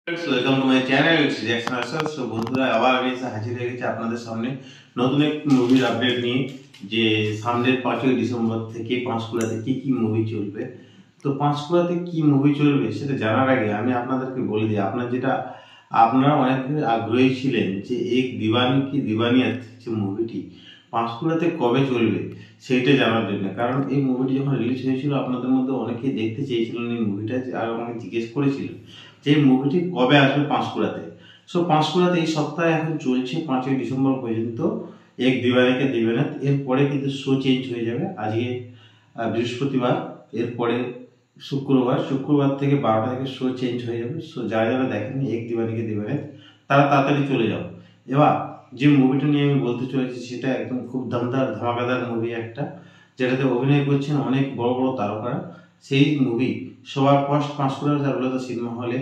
Welcome to my channel it's reaction আসার। So বন্ধুরা, আবার আমি এসে হাজির হয়ে গেছি আপনাদের সামনে নতুন এক মুভির আপডেট নিয়ে, যে সামনের 5ই ডিসেম্বর থেকে পাঁশকুড়াতে কি কি মুভি চলবে। তো পাঁশকুড়াতে কি মুভি চলবে সেটা জানার আগে আমি আপনাদেরকে বলে দিই, আপনারা অনেক আগ্রহী ছিলেন যে এক দিওয়ানি কি দিওয়ানিয়াত যে মুভিটি পাঁশকুড়াতে কবে চলবে সেইটা জানার জন্য। কারণ এই মুভিটি যখন রিলিজ হয়েছিল আপনাদের মধ্যে অনেকেই দেখতে চেয়েছিলেন এই মুভিটা, আর আমাকে জিজ্ঞেস করেছিলেন যে মুভিটি কবে আসবে পাঁশকুড়াতে। সো পাঁশকুড়াতে এই সপ্তাহে এখন চলছে 5ই ডিসেম্বর পর্যন্ত এক দিওয়ানিকে দিওয়ানিয়াত। এরপরে কিন্তু শো চেঞ্জ হয়ে যাবে। আজকে বৃহস্পতিবার, এরপরে শুক্রবার থেকে 12টা থেকে শো চেঞ্জ হয়ে যাবে। সো যারা যারা দেখেননি এক দিওয়ানিকে দিওয়ানিয়াত তারা তাড়াতাড়ি চলে যাও। এবার যে মুভিটা নিয়ে আমি বলতে চলেছি সেটা একদম খুব দমদার ধামাকাদার মুভি একটা, যেটাতে অভিনয় করছেন অনেক বড় বড় তারকারা। সেই মুভি সবার ফার্স্ট পাঁশকুড়ার চারুলতা সিনেমা হলে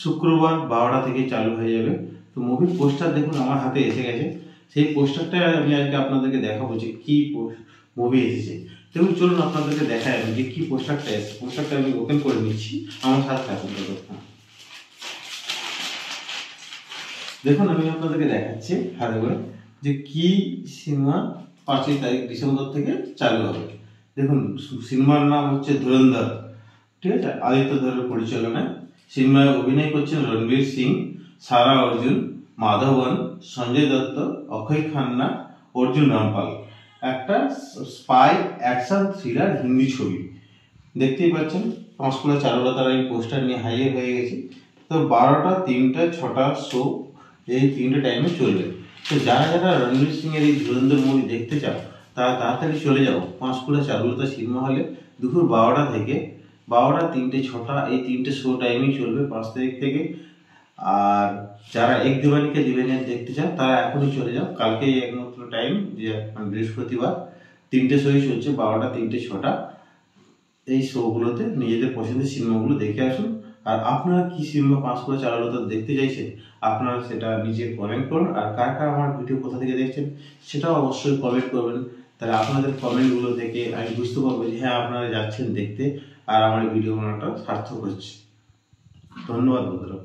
শুক্রবার 12টা থেকে চালু হয়ে যাবে। তো মুভির পোস্টার দেখুন আমার হাতে এসে গেছে। সেই পোস্টারটা আমি আজকে আপনাদেরকে দেখাবো যে কি মুভি এসেছে। দেখুন চলুন আপনাদেরকে দেখাই আমি যে কি পোস্টারটা এসেছে। পোস্টারটা আমি ওপেন করে নিচ্ছি, আমার সাথে থাকুন। দেখুন আমি আপনাদেরকে দেখাচ্ছি হাতে করে যে কি সিনেমা 5ই ডিসেম্বর থেকে চালু হবে। দেখুন সিনেমার নাম হচ্ছে ধুরন্ধর, ঠিক আছে, আদিত্য ধরের পরিচালনায়। সিনেমায় অভিনয় করছেন রণবীর সিং, সারা অর্জুন, মাধবন, সঞ্জয় দত্ত, অক্ষয় খান্না, অর্জুন রামপাল। একটা স্পাই অ্যাকশন থ্রিলার হিন্দি ছবি। দেখতেই পাচ্ছেন পাঁশকুড়া চারুলতার এই পোস্টার নিয়ে হাজির হয়ে গেছে। তো 12টা, 3টা, 6টা শো এই 3টে টাইমে চলবে। তো যারা যারা রণবীর সিং এর এই ধুরন্ধর মুভি দেখতে চাও তারা তাড়াতাড়ি চলে যাও পাঁশকুড়া চারুলতা সিনেমা হলে। দুপুর 12টা থেকে 12টা, 3টে, 6টা এই 3টে শো টাইমেই চলবে 5 তারিখ থেকে। আর যারা এক দিওয়ানিকে দিওয়ানিয়াত দেখতে চাও তারা এখনই চলে যাও, কালকেই একমাত্র টাইম, যে বৃহস্পতিবার 3টে শোই চলছে 12টা, 3টে, 6টা। এই শোগুলোতে নিজেদের পছন্দের সিনেমাগুলো দেখে আসুন। আর আপনারা কি সিনেমা পাঁশকুড়া চারুলতা দেখতে চাইছেন আপনারা সেটা নিজে কমেন্ট করুন। আর কার কার আমার ভিডিও কোথা থেকে দেখছেন সেটাও অবশ্যই কমেন্ট করবেন। তাহলে আপনাদের কমেন্টগুলো দেখে আমি বুঝতে পারবো যে হ্যাঁ আপনারা যাচ্ছেন দেখতে আর আমার ভিডিও বানানোটা সার্থক হচ্ছে। ধন্যবাদ বন্ধুরা।